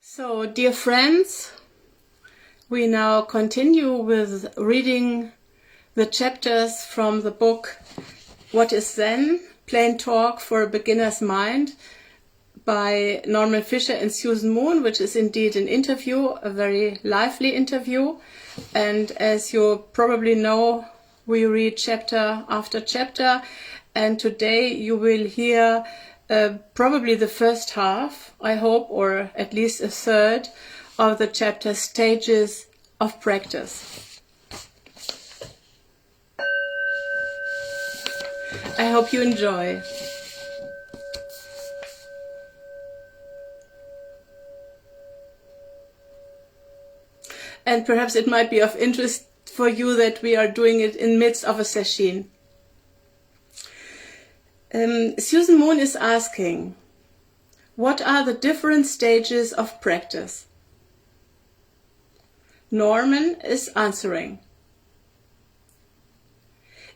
So, dear friends, we now continue with reading the chapters from the book What is Zen? Plain Talk for a Beginner's Mind by Norman Fischer and Susan Moon, which is indeed an interview, a very lively interview. And as you probably know, we read chapter after chapter, and today you will hear probably the first half, I hope, or at least a third of the chapter Stages of Practice. I hope you enjoy. And perhaps it might be of interest for you that we are doing it in midst of a session. Susan Moon is asking, what are the different stages of practice? Norman is answering.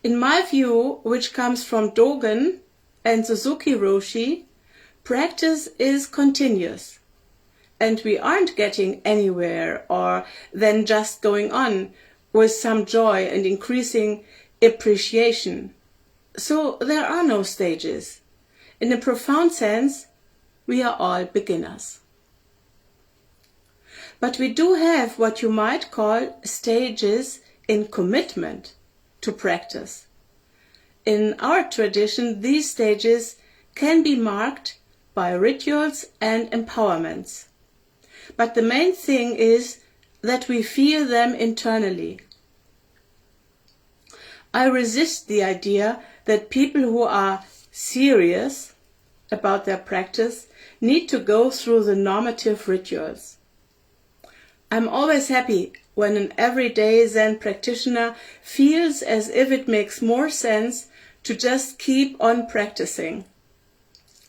In my view, which comes from Dogen and Suzuki Roshi, practice is continuous, and we aren't getting anywhere or then just going on with some joy and increasing appreciation. So there are no stages. In a profound sense, we are all beginners. But we do have what you might call stages in commitment to practice. In our tradition, these stages can be marked by rituals and empowerments. But the main thing is that we feel them internally. I resist the idea that people who are serious about their practice need to go through the normative rituals. I'm always happy when an everyday Zen practitioner feels as if it makes more sense to just keep on practicing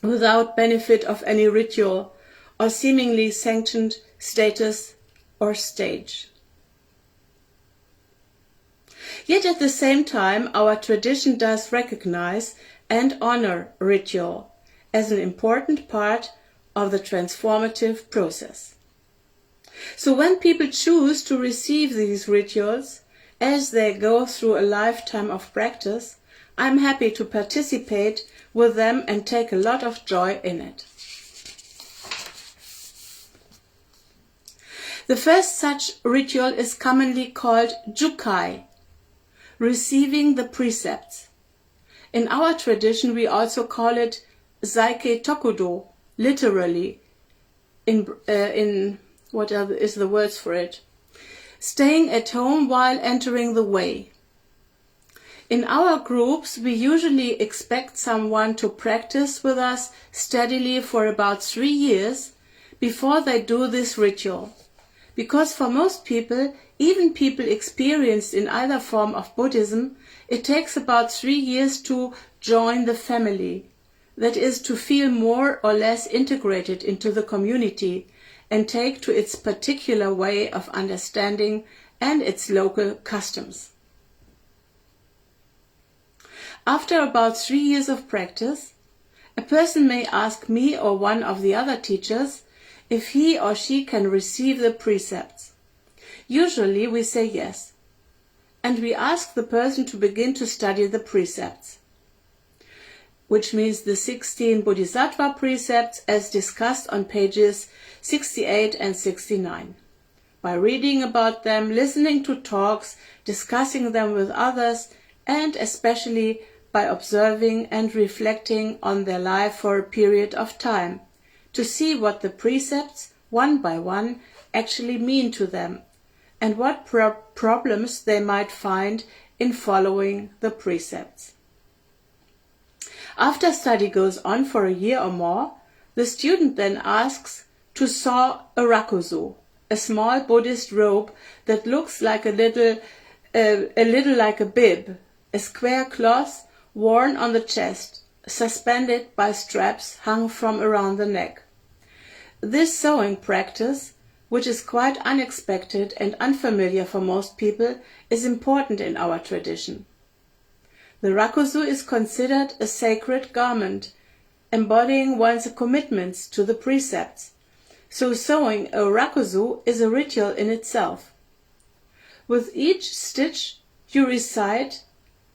without benefit of any ritual or seemingly sanctioned status or stage. Yet at the same time, our tradition does recognize and honor ritual as an important part of the transformative process. So when people choose to receive these rituals as they go through a lifetime of practice, I'm happy to participate with them and take a lot of joy in it. The first such ritual is commonly called jukai, receiving the precepts. In our tradition, we also call it Saike Tokudo, literally, in what is the words for it? Staying at home while entering the way. In our groups, we usually expect someone to practice with us steadily for about 3 years before they do this ritual. Because for most people, even people experienced in either form of Buddhism, it takes about 3 years to join the family. That is, to feel more or less integrated into the community and take to its particular way of understanding and its local customs. After about 3 years of practice, a person may ask me or one of the other teachers if he or she can receive the precepts. Usually we say yes, and we ask the person to begin to study the precepts, which means the 16 Bodhisattva precepts as discussed on pages 68 and 69. By reading about them, listening to talks, discussing them with others, and especially by observing and reflecting on their life for a period of time, to see what the precepts, one by one, actually mean to them, and what problems they might find in following the precepts. After study goes on for a year or more, the student then asks to sew a Rakuzu, a small Buddhist robe that looks like a little like a bib, a square cloth worn on the chest, suspended by straps hung from around the neck. This sewing practice, which is quite unexpected and unfamiliar for most people, is important in our tradition. The Rakuzu is considered a sacred garment, embodying one's commitments to the precepts, So sewing a Rakuzu is a ritual in itself. With each stitch you recite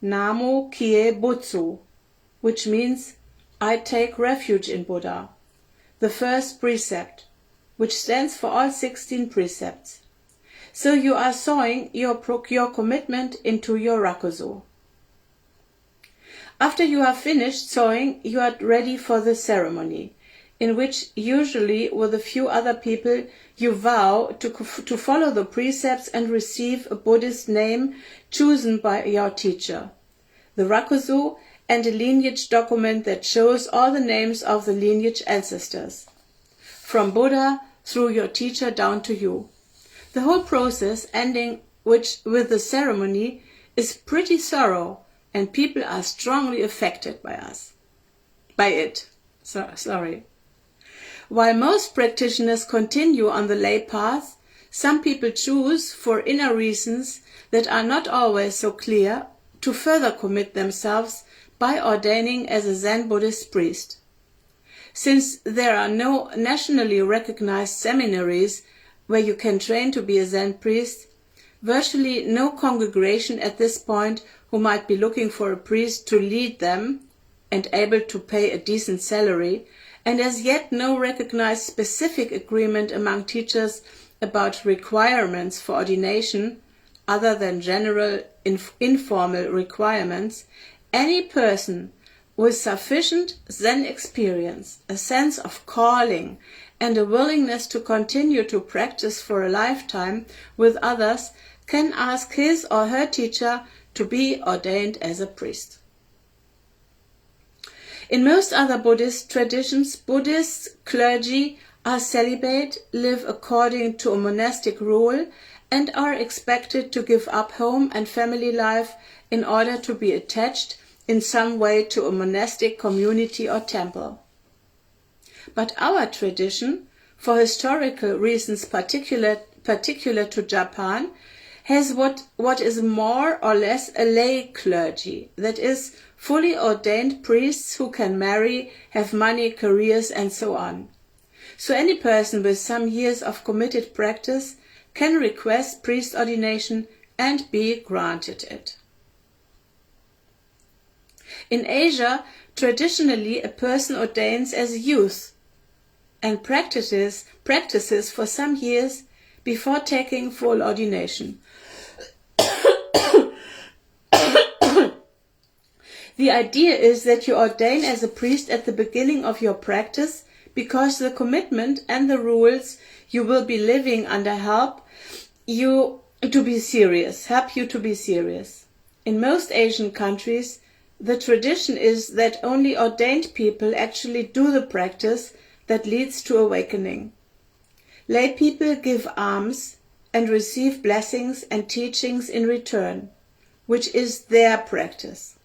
Namo Kie Butsu, which means I take refuge in Buddha, the first precept, which stands for all 16 precepts. So you are sewing your commitment into your Rakuzu. After you have finished sewing, you are ready for the ceremony, in which usually with a few other people you vow to follow the precepts and receive a Buddhist name chosen by your teacher, the Rakuzu, and a lineage document that shows all the names of the lineage ancestors, from Buddha through your teacher down to you. The whole process ending with the ceremony is pretty thorough, and people are strongly affected by it. While most practitioners continue on the lay path, some people choose, for inner reasons that are not always so clear, to further commit themselves by ordaining as a Zen Buddhist priest. Since there are no nationally recognized seminaries where you can train to be a Zen priest, virtually no congregation at this point who might be looking for a priest to lead them and able to pay a decent salary, and as yet no recognized specific agreement among teachers about requirements for ordination, other than general informal requirements, any person with sufficient Zen experience, a sense of calling, and a willingness to continue to practice for a lifetime with others can ask his or her teacher to be ordained as a priest. In most other Buddhist traditions, Buddhist clergy are celibate, live according to a monastic rule, and are expected to give up home and family life in order to be attached in some way to a monastic community or temple. But our tradition, for historical reasons particular to Japan, has what is more or less a lay clergy, that is, fully ordained priests who can marry, have money, careers, and so on. So any person with some years of committed practice can request priest ordination and be granted it. In Asia, traditionally a person ordains as a youth and practices for some years before taking full ordination. The idea is that you ordain as a priest at the beginning of your practice because the commitment and the rules you will be living under help you to be serious. In most Asian countries, the tradition is that only ordained people actually do the practice that leads to awakening. Lay people give alms and receive blessings and teachings in return, which is their practice.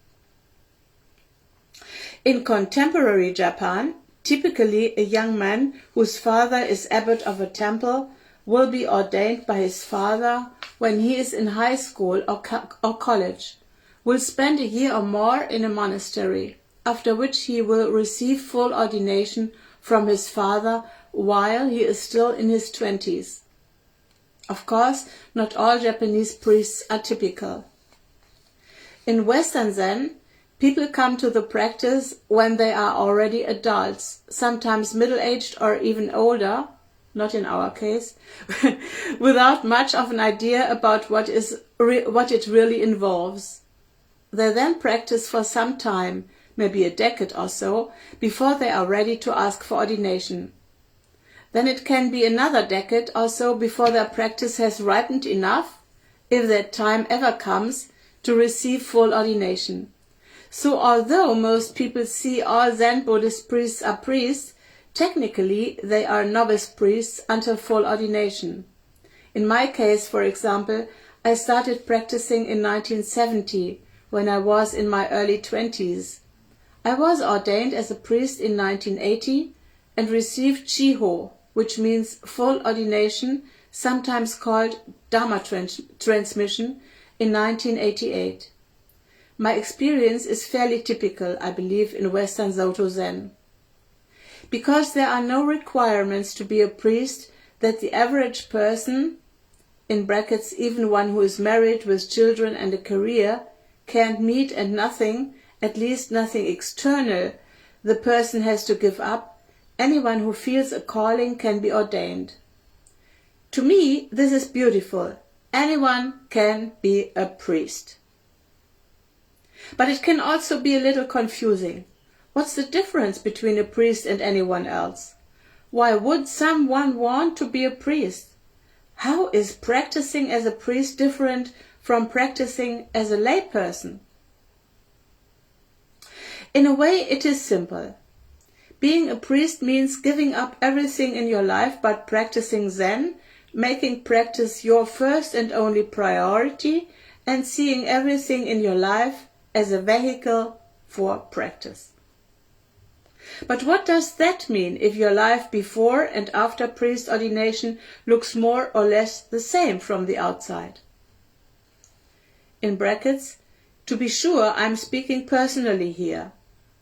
In contemporary Japan, typically a young man whose father is abbot of a temple will be ordained by his father when he is in high school or college, will spend a year or more in a monastery, after which he will receive full ordination from his father while he is still in his 20s. Of course, not all Japanese priests are typical. In Western Zen, people come to the practice when they are already adults, sometimes middle-aged or even older, not in our case, without much of an idea about what it really involves. They then practice for some time, maybe a decade or so, before they are ready to ask for ordination. Then it can be another decade or so before their practice has ripened enough, if that time ever comes, to receive full ordination. So although most people see all Zen Buddhist priests are priests, technically they are novice priests until full ordination. In my case, for example, I started practicing in 1970, when I was in my early 20s. I was ordained as a priest in 1980 and received Chiho, which means full ordination, sometimes called Dharma transmission, in 1988. My experience is fairly typical, I believe, in Western Soto Zen. Because there are no requirements to be a priest that the average person, in brackets even one who is married with children and a career, can't meet, and nothing, at least nothing external, the person has to give up, anyone who feels a calling can be ordained. To me, this is beautiful. Anyone can be a priest. But it can also be a little confusing. What's the difference between a priest and anyone else? Why would someone want to be a priest? How is practicing as a priest different from practicing as a layperson? In a way, it is simple. Being a priest means giving up everything in your life but practicing Zen, making practice your first and only priority, and seeing everything in your life as a vehicle for practice. But what does that mean if your life before and after priest ordination looks more or less the same from the outside? In brackets, to be sure, I'm speaking personally here.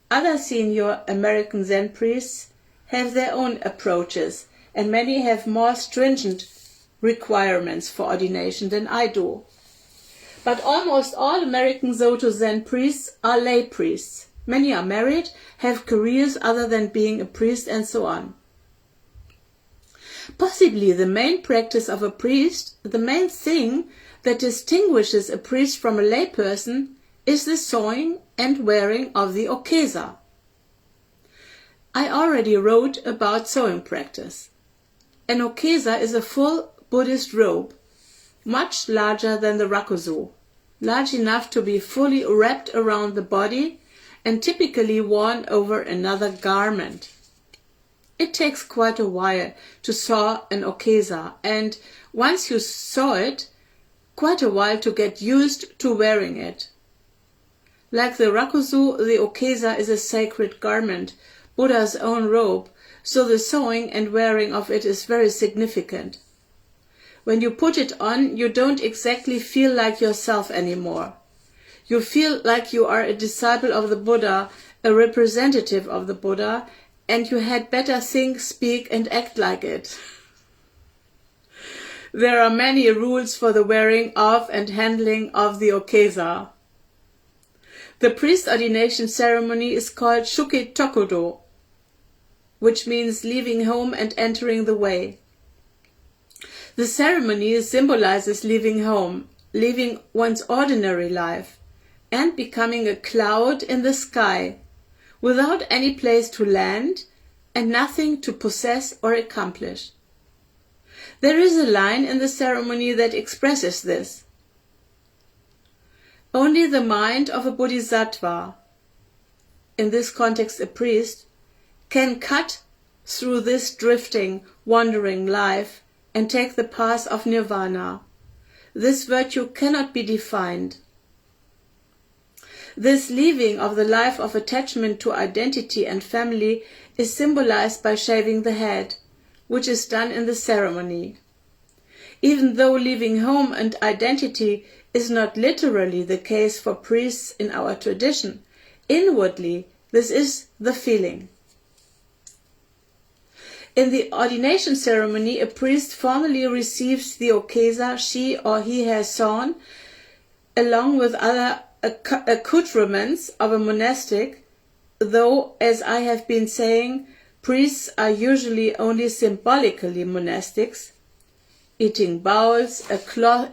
Other senior American Zen priests have their own approaches, and many have more stringent requirements for ordination than I do. But almost all American Soto Zen priests are lay priests. Many are married, have careers other than being a priest, and so on. Possibly the main practice of a priest, the main thing that distinguishes a priest from a layperson, is the sewing and wearing of the okesa. I already wrote about sewing practice. An okesa is a full Buddhist robe, much larger than the Rakuzu, large enough to be fully wrapped around the body and typically worn over another garment. It takes quite a while to sew an okesa, and once you sew it, quite a while to get used to wearing it. Like the Rakuzu, the okesa is a sacred garment, Buddha's own robe, so the sewing and wearing of it is very significant. When you put it on, you don't exactly feel like yourself anymore. You feel like you are a disciple of the Buddha, a representative of the Buddha, and you had better think, speak, and act like it. There are many rules for the wearing of and handling of the okesa. The priest ordination ceremony is called Shuke Tokudo, which means leaving home and entering the way. The ceremony symbolizes leaving home, leaving one's ordinary life, and becoming a cloud in the sky, without any place to land and nothing to possess or accomplish. There is a line in the ceremony that expresses this. Only the mind of a bodhisattva, in this context a priest, can cut through this drifting, wandering life and take the path of nirvana. This virtue cannot be defined. This leaving of the life of attachment to identity and family is symbolized by shaving the head, which is done in the ceremony. Even though leaving home and identity is not literally the case for priests in our tradition, inwardly this is the feeling. In the ordination ceremony, a priest formally receives the okesa she or he has sewn, along with other accoutrements of a monastic, though, as I have been saying, priests are usually only symbolically monastics. Eating bowls, a cloth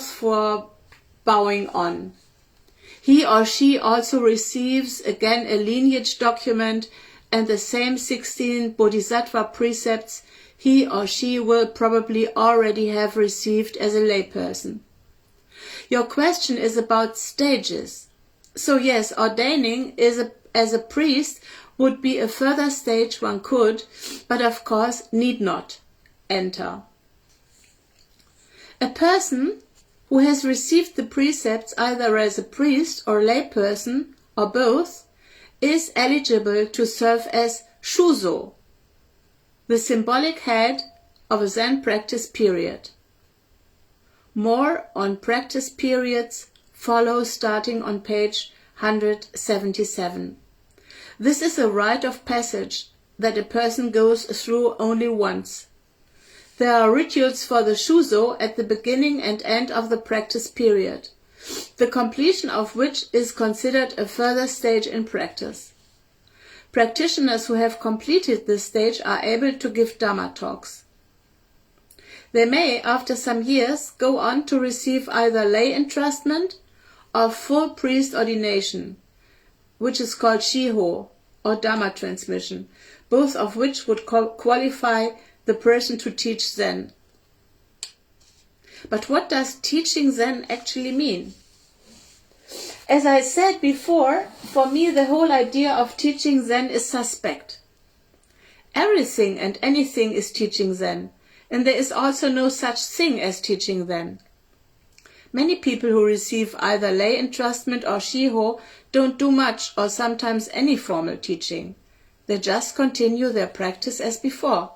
for bowing on. He or she also receives again a lineage document and the same 16 bodhisattva precepts he or she will probably already have received as a layperson. Your question is about stages. So yes, ordaining as a priest would be a further stage one could, but of course need not, enter. A person who has received the precepts either as a priest or layperson, or both, is eligible to serve as shuzo, the symbolic head of a Zen practice period. More on practice periods follows starting on page 177. This is a rite of passage that a person goes through only once. There are rituals for the shuzo at the beginning and end of the practice period, the completion of which is considered a further stage in practice. Practitioners who have completed this stage are able to give Dhamma talks. They may, after some years, go on to receive either lay entrustment or full priest ordination, which is called Shiho, or Dhamma transmission, both of which would qualify the person to teach Zen. But what does teaching Zen actually mean? As I said before, for me the whole idea of teaching Zen is suspect. Everything and anything is teaching Zen, and there is also no such thing as teaching Zen. Many people who receive either lay entrustment or Shiho don't do much or sometimes any formal teaching. They just continue their practice as before.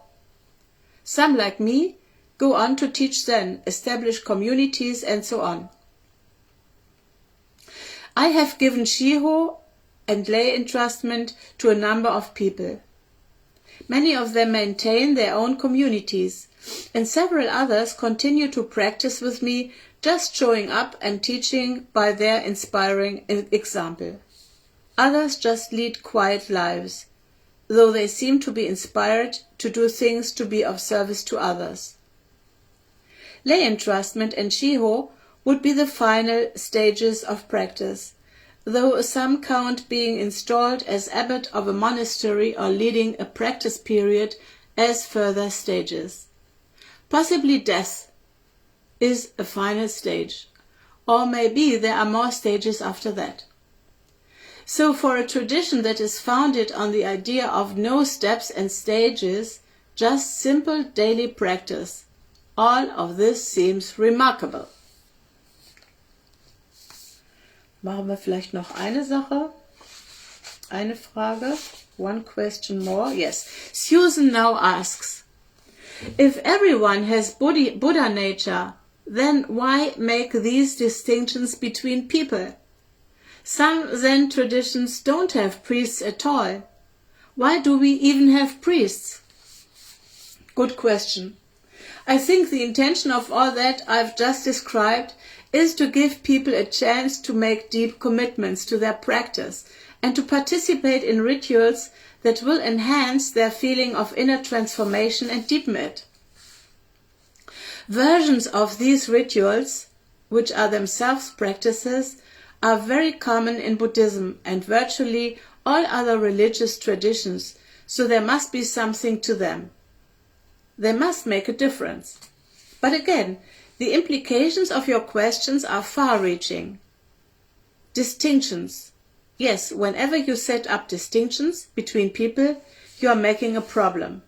Some, like me, go on to teach Zen, establish communities and so on. I have given Shiho and lay entrustment to a number of people. Many of them maintain their own communities, and several others continue to practice with me, just showing up and teaching by their inspiring example. Others just lead quiet lives, though they seem to be inspired to do things to be of service to others. Lay entrustment and Shiho would be the final stages of practice, though some count being installed as abbot of a monastery or leading a practice period as further stages. Possibly death is a final stage, or maybe there are more stages after that. So for a tradition that is founded on the idea of no steps and stages, just simple daily practice, all of this seems remarkable. Machen wir vielleicht noch eine Sache, eine Frage, one question more. Yes, Susan now asks, if everyone has Buddha nature, then why make these distinctions between people? Some Zen traditions don't have priests at all. Why do we even have priests? Good question. I think the intention of all that I've just described is to give people a chance to make deep commitments to their practice and to participate in rituals that will enhance their feeling of inner transformation and deepen it. Versions of these rituals, which are themselves practices, are very common in Buddhism and virtually all other religious traditions, so there must be something to them. They must make a difference. But again, the implications of your questions are far-reaching. Distinctions. Yes, whenever you set up distinctions between people, you are making a problem.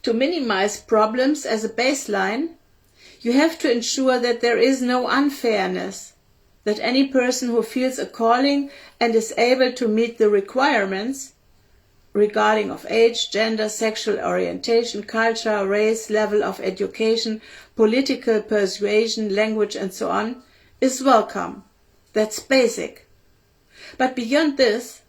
To minimize problems as a baseline, you have to ensure that there is no unfairness, that any person who feels a calling and is able to meet the requirements regarding of age, gender, sexual orientation, culture, race, level of education, political persuasion, language and so on, is welcome. That's basic. But beyond this,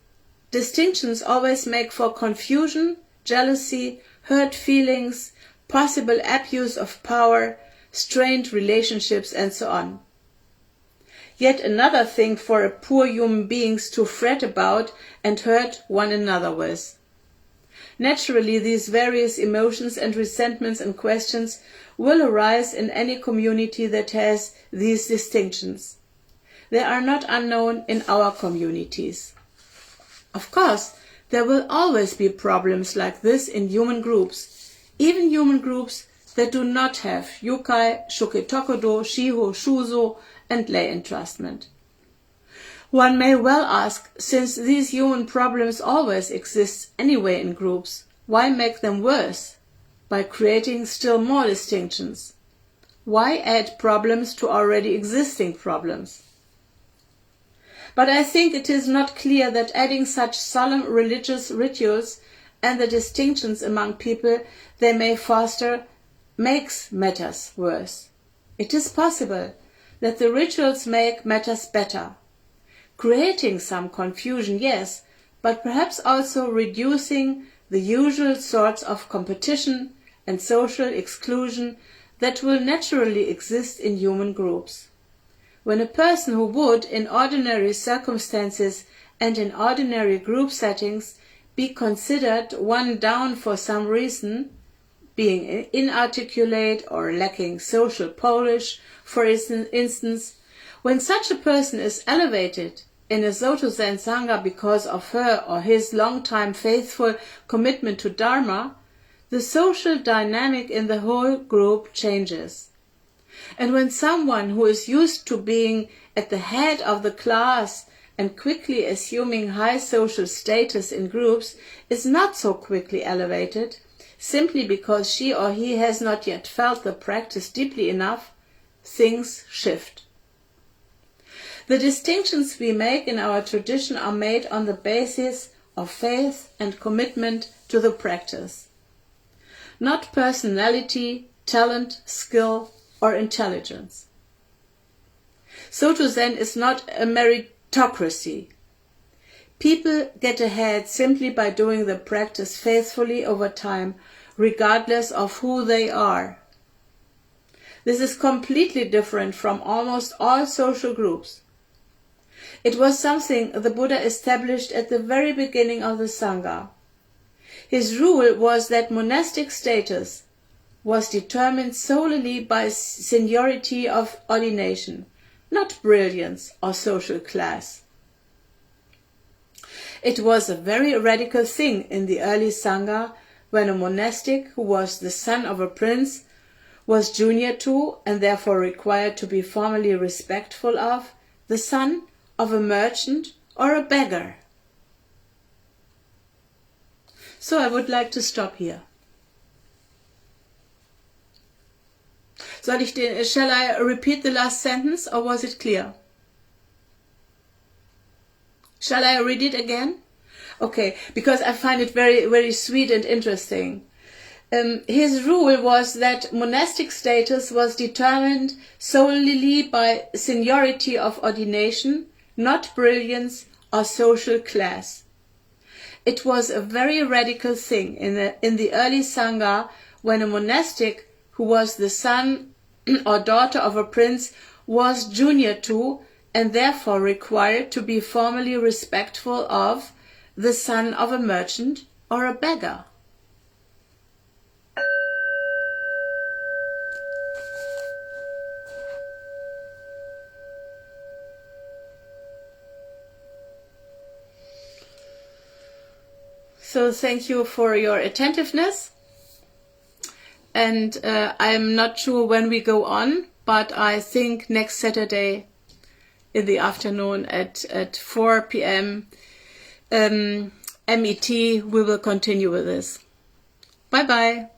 distinctions always make for confusion, jealousy, hurt feelings, possible abuse of power, strained relationships and so on. Yet another thing for poor human beings to fret about and hurt one another with. Naturally, these various emotions and resentments and questions will arise in any community that has these distinctions. They are not unknown in our communities. Of course, there will always be problems like this in human groups, even human groups that do not have yukai, shuketokudo, shiho, shuzo, and lay entrustment. One may well ask, since these human problems always exist anyway in groups, why make them worse by creating still more distinctions? Why add problems to already existing problems? But I think it is not clear that adding such solemn religious rituals and the distinctions among people they may foster makes matters worse. It is possible that the rituals make matters better, creating some confusion, yes, but perhaps also reducing the usual sorts of competition and social exclusion that will naturally exist in human groups. When a person who would, in ordinary circumstances and in ordinary group settings, be considered one down for some reason, being inarticulate or lacking social polish, for instance, when such a person is elevated in a Soto-Zen Sangha because of her or his long-time faithful commitment to Dharma, the social dynamic in the whole group changes. And when someone who is used to being at the head of the class and quickly assuming high social status in groups is not so quickly elevated, simply because she or he has not yet felt the practice deeply enough, things shift. The distinctions we make in our tradition are made on the basis of faith and commitment to the practice, not personality, talent, skill, or intelligence. Soto Zen is not a meritocracy. People get ahead simply by doing the practice faithfully over time, regardless of who they are. This is completely different from almost all social groups. It was something the Buddha established at the very beginning of the Sangha. His rule was that monastic status was determined solely by seniority of ordination, not brilliance or social class. It was a very radical thing in the early Sangha when a monastic who was the son of a prince was junior to, and therefore required to be formally respectful of, the son of a merchant or a beggar. So I would like to stop here. Shall I repeat the last sentence, or was it clear? Shall I read it again? Okay, because I find it very, very sweet and interesting. His rule was that monastic status was determined solely by seniority of ordination, not brilliance or social class. It was a very radical thing in the early Sangha when a monastic who was the son or daughter of a prince was junior to, and therefore required to be formally respectful of, the son of a merchant or a beggar. So thank you for your attentiveness. And I'm not sure when we go on, but I think next Saturday in the afternoon at 4 p.m. MET, we will continue with this. Bye-bye.